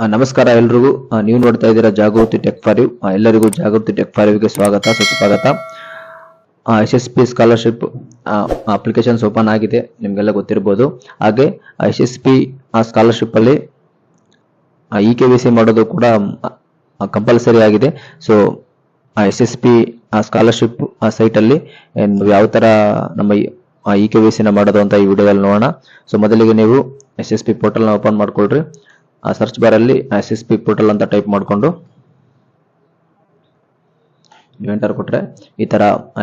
ನಮಸ್ಕಾರ ಎಲ್ರಿಗೂ. ನೀವು ನೋಡ್ತಾ ಇದ್ದೀರಾ ಜಾಗೃತಿ ಟೆಕ್ ಫಾರ್ ಯು. ಎಲ್ಲರಿಗೂ ಜಾಗೃತಿ ಟೆಕ್ ಫಾರ್ ಯುಗೆ ಸ್ವಾಗತ ಸುಸ್ವಾಗತ. SSP ಸ್ಕಾಲರ್ಶಿಪ್ ಅಪ್ಲಿಕೇಶನ್ಸ್ ಓಪನ್ ಆಗಿದೆ, ನಿಮಗೆಲ್ಲ ಗೊತ್ತಿರ್ಬೋದು. ಹಾಗೆ SSP ಸ್ಕಾಲರ್ಶಿಪ್ ಅಲ್ಲಿ EKYC ಮಾಡೋದು ಕೂಡ ಕಂಪಲ್ಸರಿ ಆಗಿದೆ. ಸೊ SSP ಸ್ಕಾಲರ್ಶಿಪ್ ಸೈಟ್ ಅಲ್ಲಿ ಯಾವ ತರ ನಮ್ಮ EKYC ನ ಮಾಡೋದು ಅಂತ ಈ ವಿಡಿಯೋದಲ್ಲಿ ನೋಡೋಣ. ಸೊ ಮೊದಲಿಗೆ ನೀವು SSP ಪೋರ್ಟಲ್ ನ ಓಪನ್ ಮಾಡ್ಕೊಳ್ರಿ. ಸರ್ಚ್ ಬಾರ್ ಅಲ್ಲಿ SSP ಪೋರ್ಟಲ್ ಅಂತ ಟೈಪ್ ಮಾಡಿಕೊಂಡು ನೀವು ಎಂಟರ್ ಕೊಟ್ರೆ ಈ ತರ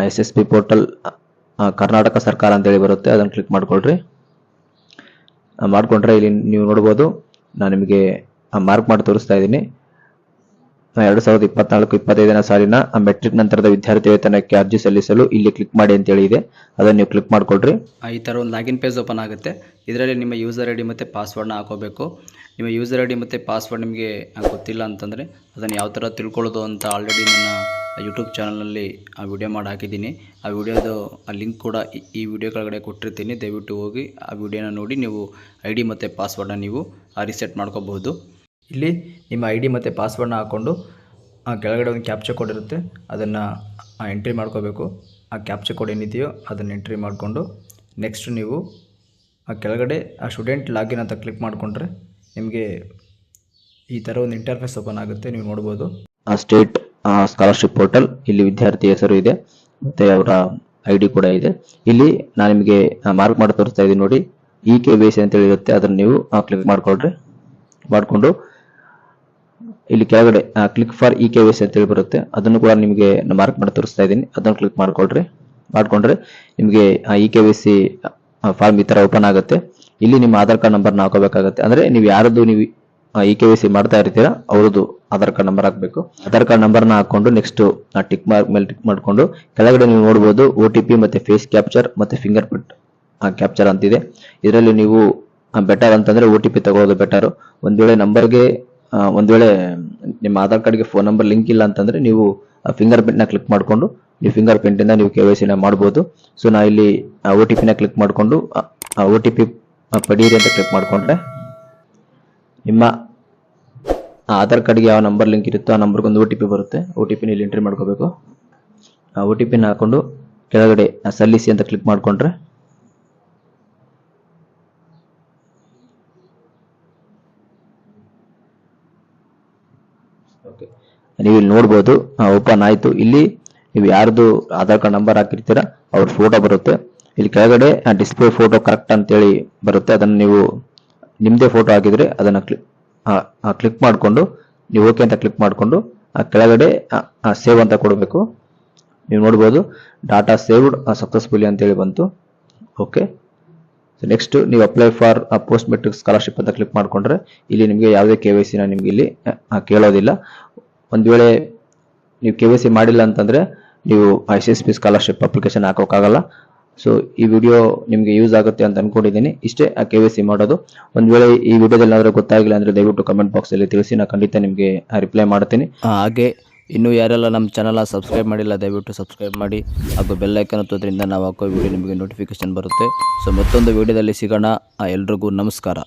SSP ಪೋರ್ಟಲ್ ಕರ್ನಾಟಕ ಸರ್ಕಾರ ಅಂತ ಹೇಳಿ ಬರುತ್ತೆ. ಅದನ್ನು ಕ್ಲಿಕ್ ಮಾಡ್ಕೊಳ್ರಿ. ಮಾಡ್ಕೊಂಡ್ರೆ ಇಲ್ಲಿ ನೀವು ನೋಡಬಹುದು, ನಾನು ನಿಮಗೆ ಮಾರ್ಕ್ ಮಾಡಿ ತೋರಿಸ್ತಾ ಇದ್ದೀನಿ. 2024-25ನೇ ಸಾಲಿನ ಮೆಟ್ರಿಕ್ ನಂತರದ ವಿದ್ಯಾರ್ಥಿ ವೇತನಕ್ಕೆ ಅರ್ಜಿ ಸಲ್ಲಿಸಲು ಇಲ್ಲಿ ಕ್ಲಿಕ್ ಮಾಡಿ ಅಂತ ಹೇಳಿ ಇದೆ. ಅದನ್ನು ನೀವು ಕ್ಲಿಕ್ ಮಾಡ್ಕೊಳ್ರಿ. ಈ ಥರ ಒಂದು ಲಾಗಿನ್ ಪೇಜ್ ಓಪನ್ ಆಗುತ್ತೆ. ಇದರಲ್ಲಿ ನಿಮ್ಮ ಯೂಸರ್ ಐ ಡಿ ಮತ್ತು ಪಾಸ್ವರ್ಡ್ನ ಹಾಕೋಬೇಕು. ನಿಮ್ಮ ಯೂಸರ್ ಐ ಡಿ ಮತ್ತು ಪಾಸ್ವರ್ಡ್ ನಿಮಗೆ ಗೊತ್ತಿಲ್ಲ ಅಂತಂದರೆ ಅದನ್ನು ಯಾವ ಥರ ತಿಳ್ಕೊಳ್ಳೋದು ಅಂತ ಆಲ್ರೆಡಿ ನನ್ನ ಯೂಟ್ಯೂಬ್ ಚಾನಲ್ನಲ್ಲಿ ಆ ವಿಡಿಯೋ ಮಾಡಿ ಹಾಕಿದ್ದೀನಿ. ಆ ವಿಡಿಯೋದು ಲಿಂಕ್ ಕೂಡ ಈ ವಿಡಿಯೋ ಕೆಳಗಡೆ ಕೊಟ್ಟಿರ್ತೀನಿ. ದಯವಿಟ್ಟು ಹೋಗಿ ಆ ವಿಡಿಯೋನ ನೋಡಿ ನೀವು ಐ ಡಿ ಮತ್ತು ಪಾಸ್ವರ್ಡನ್ನ ನೀವು ರೀಸೆಟ್ ಮಾಡ್ಕೋಬಹುದು. ಇಲ್ಲಿ ನಿಮ್ಮ ಐ ಡಿ ಮತ್ತು ಪಾಸ್ವರ್ಡ್ನ ಹಾಕ್ಕೊಂಡು ಕೆಳಗಡೆ ಒಂದು ಕ್ಯಾಪ್ಚರ್ ಕೋಡ್ ಇರುತ್ತೆ, ಅದನ್ನು ಎಂಟ್ರಿ ಮಾಡ್ಕೋಬೇಕು. ಆ ಕ್ಯಾಪ್ಚರ್ ಕೋಡ್ ಏನಿದೆಯೋ ಅದನ್ನು ಎಂಟ್ರಿ ಮಾಡಿಕೊಂಡು ನೆಕ್ಸ್ಟ್ ನೀವು ಕೆಳಗಡೆ ಸ್ಟೂಡೆಂಟ್ ಲಾಗಿನ್ ಅಂತ ಕ್ಲಿಕ್ ಮಾಡಿಕೊಂಡ್ರೆ ನಿಮಗೆ ಈ ಥರ ಒಂದು ಇಂಟರ್ಫೇಸ್ ಓಪನ್ ಆಗುತ್ತೆ. ನೀವು ನೋಡ್ಬೋದು ಸ್ಟೇಟ್ ಸ್ಕಾಲರ್ಶಿಪ್ ಪೋರ್ಟಲ್. ಇಲ್ಲಿ ವಿದ್ಯಾರ್ಥಿ ಹೆಸರು ಇದೆ ಮತ್ತೆ ಅವರ ID ಕೂಡ ಇದೆ. ಇಲ್ಲಿ ನಾನು ನಿಮಗೆ ಮಾರ್ಕ್ ಮಾಡಿ ತೋರಿಸ್ತಾ ಇದ್ದೀನಿ ನೋಡಿ, EKYC ಅಂತ ಹೇಳಿರುತ್ತೆ. ಅದನ್ನು ನೀವು ಕ್ಲಿಕ್ ಮಾಡ್ಕೊಳ್ರಿ. ಮಾಡಿಕೊಂಡು ಇಲ್ಲಿ ಕೆಳಗಡೆ ಕ್ಲಿಕ್ ಫಾರ್ EKYC ಅಂತ ಹೇಳಿ ಬರುತ್ತೆ. ಅದನ್ನು ಕೂಡ ನಿಮಗೆ ಮಾರ್ಕ್ ಮಾಡಿ ತೋರಿಸ್ತಾ ಇದ್ದೀನಿ. ಅದನ್ನು ಕ್ಲಿಕ್ ಮಾಡ್ಕೊಳ್ರಿ. ಮಾಡ್ಕೊಂಡ್ರೆ ನಿಮಗೆ EKYC ಫಾರ್ಮ್ ಈ ತರ ಓಪನ್ ಆಗುತ್ತೆ. ಇಲ್ಲಿ ನಿಮ್ಮ ಆಧಾರ್ ಕಾರ್ಡ್ ನಂಬರ್ನ ಹಾಕೋಬೇಕಾಗುತ್ತೆ. ಅಂದ್ರೆ ನೀವು ಯಾರದ್ದು ನೀವು EKYC ಮಾಡ್ತಾ ಇರ್ತೀರಾ ಅವ್ರದ್ದು ಆಧಾರ್ ಕಾರ್ಡ್ ನಂಬರ್ ಹಾಕಬೇಕು. ಆಧಾರ್ ಕಾರ್ಡ್ ನಂಬರ್ನ ಹಾಕೊಂಡು ನೆಕ್ಸ್ಟ್ ಟಿಕ್ ಮಾರ್ಕ್ ಮೇಲೆ ಟಿಕ್ ಮಾಡ್ಕೊಂಡು ಕೆಳಗಡೆ ನೀವು ನೋಡಬಹುದು OTP ಮತ್ತೆ ಫೇಸ್ ಕ್ಯಾಪ್ಚರ್ ಮತ್ತೆ ಫಿಂಗರ್ ಪ್ರಿಂಟ್ ಕ್ಯಾಪ್ಚರ್ ಅಂತಿದೆ. ಇದರಲ್ಲಿ ನೀವು ಬೆಟರ್ ಅಂತಂದ್ರೆ OTP ತಗೊಳ್ಳೋದು ಬೆಟರ್. ಒಂದ್ ವೇಳೆ ನಿಮ್ಮ ಆಧಾರ್ ಕಾರ್ಡ್ಗೆ ಫೋನ್ ನಂಬರ್ ಲಿಂಕ್ ಇಲ್ಲ ಅಂತಂದ್ರೆ ನೀವು ಫಿಂಗರ್ ಪ್ರಿಂಟ್ ನ ಕ್ಲಿಕ್ ಮಾಡ್ಕೊಂಡು ನೀವು ಫಿಂಗರ್ ಪ್ರಿಂಟ್ ಇಂದ ನೀವು KYC ನ ಮಾಡಬಹುದು. ಸೊ ನಾ ಇಲ್ಲಿ OTP ನ ಕ್ಲಿಕ್ ಮಾಡ್ಕೊಂಡು OTP ಪಡೀರಿ ಅಂತ ಕ್ಲಿಕ್ ಮಾಡ್ಕೊಂಡ್ರೆ ನಿಮ್ಮ ಆಧಾರ್ ಕಾರ್ಡ್ಗೆ ಯಾವ ನಂಬರ್ ಲಿಂಕ್ ಇರುತ್ತೋ ಆ ನಂಬರ್ಗೆ ಒಂದು OTP ಬರುತ್ತೆ. OTP ನ ಇಲ್ಲಿ ಎಂಟ್ರಿ ಮಾಡ್ಕೋಬೇಕು. OTP ನ ಹಾಕೊಂಡು ಕೆಳಗಡೆ ಸಲ್ಲಿಸಿ ಅಂತ ಕ್ಲಿಕ್ ಮಾಡ್ಕೊಂಡ್ರೆ ನೀವು ಇಲ್ಲಿ ನೋಡ್ಬೋದು ಓಪನ್ ಆಯ್ತು. ಇಲ್ಲಿ ನೀವು ಯಾರ್ದು ಆಧಾರ್ ಕಾರ್ಡ್ ನಂಬರ್ ಹಾಕಿರ್ತೀರಾ ಅವ್ರ ಫೋಟೋ ಬರುತ್ತೆ. ಇಲ್ಲಿ ಕೆಳಗಡೆ ಡಿಸ್ಪ್ಲೇ ಫೋಟೋ ಕರೆಕ್ಟ್ ಅಂತೇಳಿ ಬರುತ್ತೆ. ಅದನ್ನು ನೀವು ನಿಮ್ದೇ ಫೋಟೋ ಹಾಕಿದ್ರೆ ಅದನ್ನ ಕ್ಲಿಕ್ ಮಾಡ್ಕೊಂಡು ನೀವು ಓಕೆ ಅಂತ ಕ್ಲಿಕ್ ಮಾಡ್ಕೊಂಡು ಕೆಳಗಡೆ ಸೇವ್ ಅಂತ ಕೊಡಬೇಕು. ನೀವು ನೋಡ್ಬೋದು ಡಾಟಾ ಸೇವ್ಡ್ ಸಕ್ಸಸ್ಫುಲಿ ಅಂತೇಳಿ ಬಂತು. ಓಕೆ, ನೆಕ್ಸ್ಟ್ ನೀವು apply for post matric scholarship ಅಂತ ಕ್ಲಿಕ್ ಮಾಡ್ಕೊಂಡ್ರೆ ಇಲ್ಲಿ ನಿಮಗೆ ಯಾವುದೇ KYC ನ ನಿಮ್ಗೆ ಇಲ್ಲಿ ಕೇಳೋದಿಲ್ಲ. ಒಂದ್ ವೇಳೆ ನೀವು KYC ಮಾಡಿಲ್ಲ ಅಂತಂದ್ರೆ ನೀವು SSP ಸ್ಕಾಲರ್ಶಿಪ್ ಅಪ್ಲಿಕೇಶನ್ ಹಾಕೋಕ್ಕಾಗಲ್ಲ. ಸೊ ಈ ವಿಡಿಯೋ ನಿಮಗೆ ಯೂಸ್ ಆಗುತ್ತೆ ಅಂತ ಅನ್ಕೊಂಡಿದ್ದೀನಿ. ಇಷ್ಟೇ KYC ಮಾಡೋದು. ಒಂದ್ ವೇಳೆ ಈ ವಿಡಿಯೋದಲ್ಲಿ ಏನಾದರೂ ಗೊತ್ತಾಗಿಲ್ಲ ಅಂದ್ರೆ ದಯವಿಟ್ಟು ಕಮೆಂಟ್ ಬಾಕ್ಸ್ ಅಲ್ಲಿ ತಿಳಿಸಿ, ನಾನು ಖಂಡಿತ ನಿಮಗೆ ರಿಪ್ಲೈ ಮಾಡ್ತೀನಿ. ಹಾಗೆ ಇನ್ನೂ ಯಾರೆಲ್ಲ ನಮ್ಮ ಚಾನಲ್ನ ಸಬ್ಸ್ಕ್ರೈಬ್ ಮಾಡಿಲ್ಲ ದಯವಿಟ್ಟು ಸಬ್ಸ್ಕ್ರೈಬ್ ಮಾಡಿ ಹಾಗೂ ಬೆಲ್ ಐಕನ್ ಒತ್ತೋದ್ರಿಂದ ನಾವು ಹಾಕೋ ವಿಡಿಯೋ ನಿಮಗೆ ನೋಟಿಫಿಕೇಶನ್ ಬರುತ್ತೆ. ಸೊ ಮತ್ತೊಂದು ವಿಡಿಯೋದಲ್ಲಿ ಸಿಗೋಣ. ಎಲ್ರಿಗೂ ನಮಸ್ಕಾರ.